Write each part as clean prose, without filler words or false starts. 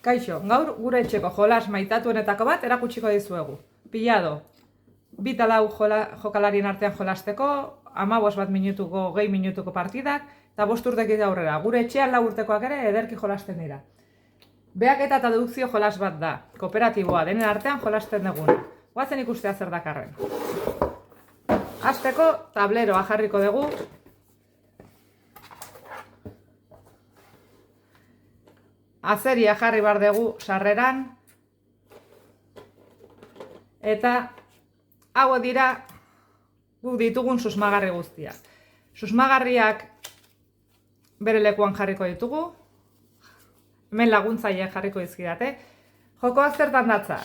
Kaixo, gaur gure etxeko jolas maitatuenetako bat erakutsiko dizuegu. Pilado, 2 eta 4 jokalarien artean jolasteko, 15 minutuko, 20 minutuko partidak, eta 5 urtetik aurrera. Gure etxean 4 urtekoak ere ederki jolasten dira. Beaketa eta dedukzio jolas bat da, kooperatiboa, denen artean jolasten duguna. Guazen ikustea zer dakarren. Hasteko tableroa jarriko dugu. Azeria jarri behar dugu sarreran. Eta hau dira guk ditugun susmagarri guztiak. Susmagarriak bere lekuan jarriko ditugu. Hemen laguntzaile jarriko dizkidate. Jokoak zertan datza.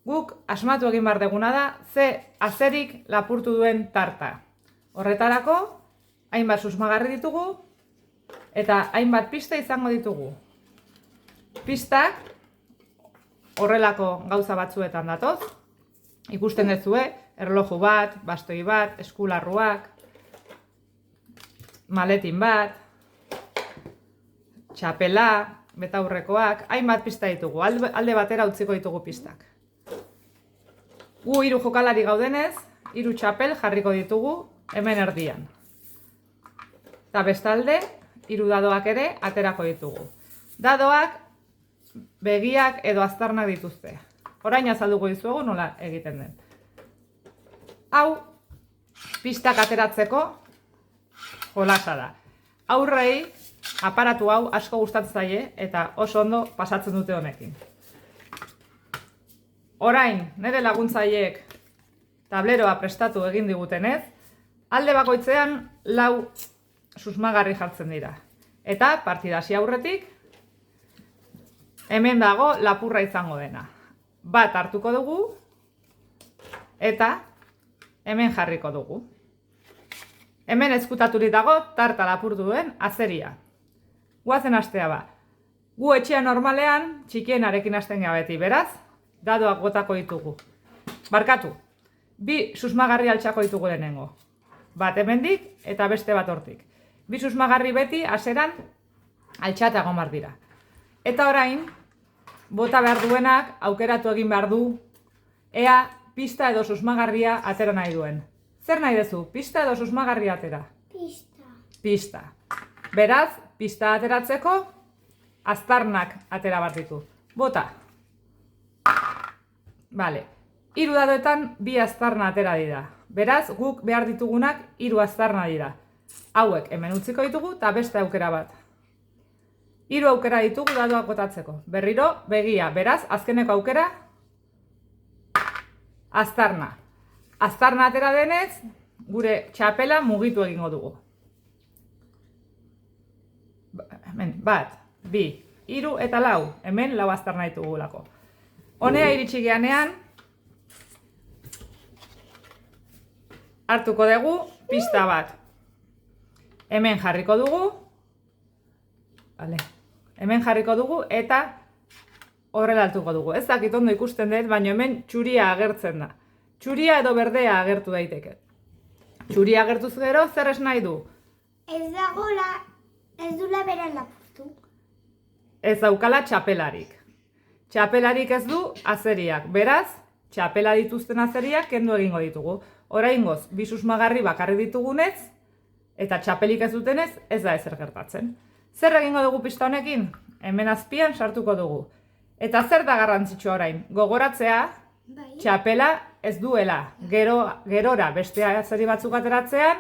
Guk asmatu egin behar duguna da ze azerik lapurtu duen tarta. Horretarako hainbat susmagarri ditugu eta hainbat pista izango ditugu. Pistak horrelako gauza batzuetan datoz. Ikusten duzue, erloju bat, bastoi bat, eskularruak, maletin bat, txapela, betaurrekoak, hainbat pista ditugu. Alde batera utziko ditugu pistak. Gu 3 jokalari gaudenez, 3 txapel jarriko ditugu hemen erdian. Eta bestalde, 3 dadoak ere aterako ditugu. Dadoak begiak edo aztarnak dituzte. Orain azalduko dizuegu nola egiten den. Hau, pistak ateratzeko jolasa da. Aurrei, aparatu hau asko gustatzen zaie eta oso ondo pasatzen dute honekin. Orain, nire laguntzaileek tableroa prestatu egin digutenez, alde bakoitzean 4 susmagarri jartzen dira. Eta partida hasi aurretik, hemen dago lapurra izango dena. Bat hartuko dugu eta hemen jarriko dugu. Hemen ezkutaturik dago tarta lapurtu duen azeria. Guazen hastea ba. Gu etxea normalean txikienarekin hasten gara beti, beraz, dadoak botako ditugu. Barkatu, 2 susmagarri altxako ditugu lehenengo. Bat hemendik eta beste bat hortik. 2 susmagarri beti haseran altxata egon behar dira. Eta orain, bota behar duenak aukeratu egin behar du ea pista edo susmagarria atera nahi duen. Zer nahi duzu? Pista edo susmagarria atera? Pista. Pista. Beraz, pista ateratzeko aztarnak atera behar ditu. Bota. Vale. 3 dadoetan 2 aztarna atera dira. Beraz, guk behar ditugunak 3 aztarna dira. Hauek hemen utziko ditugu eta beste aukera bat. 3 aukera ditugu dadoak botatzeko. Berriro, begia. Beraz, azkeneko aukera, aztarna. Aztarna atera denez, gure txapela mugitu egingo dugu. Hemen, 1, 2, 3 eta 4. Hemen 4 aztarna ditugulako. Honea iritsi geanean, hartuko dugu pista bat. Hemen jarriko dugu. Vale. Hemen jarriko dugu eta horrela altuko dugu. Ez dakit ondo ikusten dut, baina hemen txuria agertzen da. Txuria edo berdea agertu daiteke. Txuria agertuz gero, zer ez nahi du? Ez dula bera lapurtu. Ez daukala txapelarik. Txapelarik ez du azeriak. Beraz, txapela dituzten azeriak kendu egingo ditugu. Oraingoz, 2 susmagarri bakarri ditugunez, eta txapelik ez dutenez, ez da ezer gertatzen. Zer egingo dugu pista honekin? Hemen azpian sartuko dugu. Eta zer da garrantzitsua orain? Gogoratzea, txapela ez duela. Gerora beste azeri batzuk ateratzean,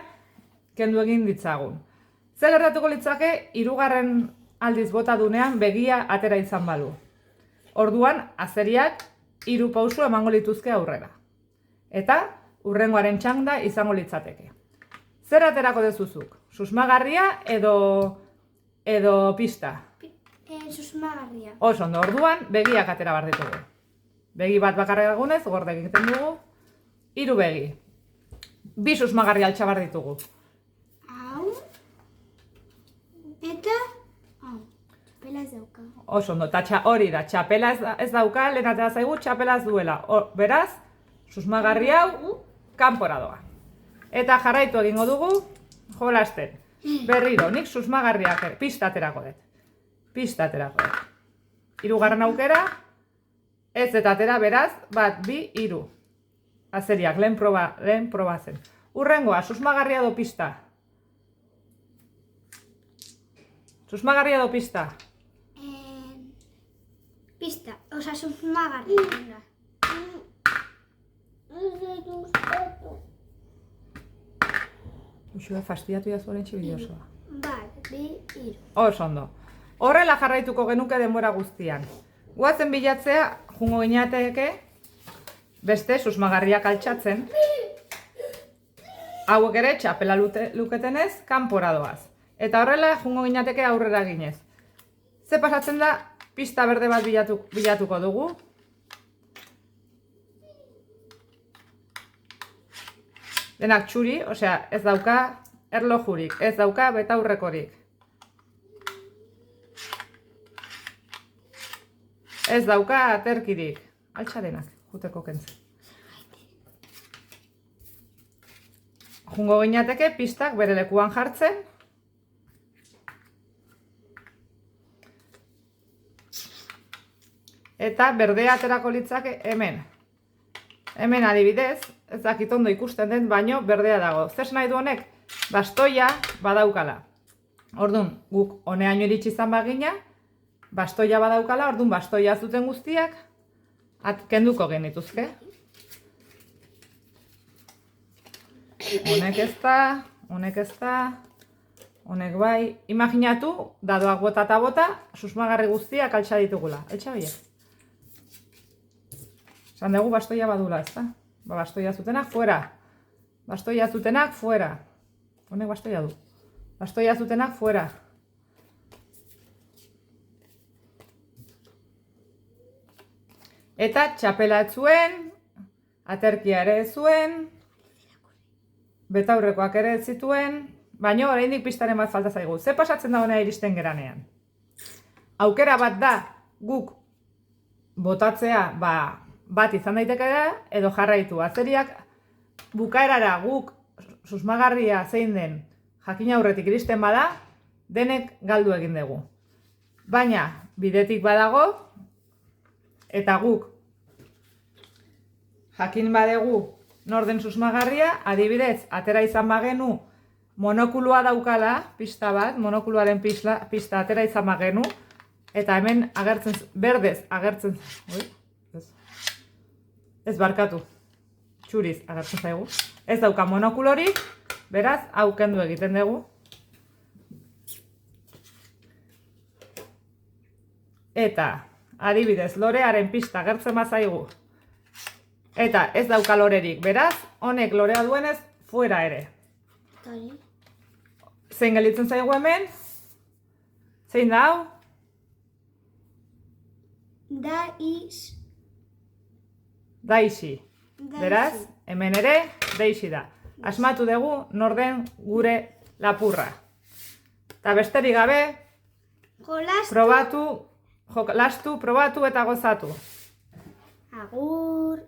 kendu egin ditzagun. Zer gertatuko litzake, 3. aldiz bota dunean begia atera izan balu. Orduan, azeriak 3 pausu emango lituzke aurrera. Eta hurrengoaren txanda izango litzateke. Zer aterako dezuzuk? Susmagarria edo pista? Susmagarria. Oso ondo, orduan begiak atera behar ditugu. Begi bat bakarrik egunez, gorde egiten dugu. 3 begi. 2 susmagarri altxa behar ditugu. Hau. Eta hau. Txapela ez dauka. Oso ondo, eta hori da, txapela ez dauka, lehen atera zaigu, txapela ez duela. Beraz, susmagarri hau, kanpora doa. Eta jarraitu egingo dugu, jolasten. Berriro, nik susmagarriak pista aterako dut. Pista aterako dut. Hirugarren aukera, ez eta atera beraz, 1, 2, 3. Azeriak, lehen proba zen. Urrengoa, susmagarria edo pista. Susmagarria edo pista. Pista, oza, susmagarria. Venga. Uxue, fastidiatu jazu orentxe bideo osoa. 1, 2, 3. Oso ondo. Horrela jarraituko genuke denbora guztian. Guazen bilatzea, jungo ginateke, beste susmagarriak altxatzen. Hauek ere txapela luketenez, kanpora doaz. Eta horrela jungo ginateke aurrera ginez. Ze pasatzen da, pista berde bat bilatuko dugu. Denak txuri, osea, ez dauka erlojurik, ez dauka betaurrekorik. Ez dauka aterkirik. Altxarenak, juteko kentzen. Jungo ginateke pistak bere lekuan jartzen. Eta berdea aterako litzake hemen. Hemen adibidez, ez dakit ondo ikusten den, baino berdea dago. Zer nahi du honek? Bastoia badaukala. Orduan, guk honeaino iritsi izan bagina, bastoia badaukala, orduan bastoia zuten guztiak, kenduko genituzke. Honek ez da, honek bai. Imaginatu, dadoak bota eta bota, susmagarri guztiak altxa ditugula. Altxa biek. Esan dugu bastoia badula, ez da? Bastoia zutenak, fuera. Bastoia zutenak, fuera. Honek bastoia du. Bastoia zutenak, fuera. Eta txapela ez zuen, aterkia ere ez zuen, betaurrekoak ere ez zituen, baina oraindik pistaren bat falta zaigu. Ze pasatzen da honea iristen geranean? Aukera bat da guk botatzea, bat izan daiteke da, edo jarraitu. Azeriak bukaerara guk susmagarria zein den jakin aurretik iristen bada, denek galdu egin dugu. Baina bidetik badago, eta guk jakin badegu nor den susmagarria, adibidez, atera izan bagenu monokulua daukala, pista bat, monokuluaren pista atera izan bagenu, eta hemen agertzen, berdez agertzen, ez barkatu, txuriz agertzen zaigu. Ez dauka monokulorik, beraz, hau kendu egiten dugu. Eta, adibidez, lorearen pista agertzen bazaigu. Eta ez dauka lorerik, beraz, honek lorea duenez, fuera ere. Zein gelditzen zaigu hemen? Zein da hau? Daixi. Beraz, hemen ere, daixi da. Asmatu dugu norden gure lapurra. Eta besterik gabe, probatu, jolastu, probatu eta gozatu. Agur.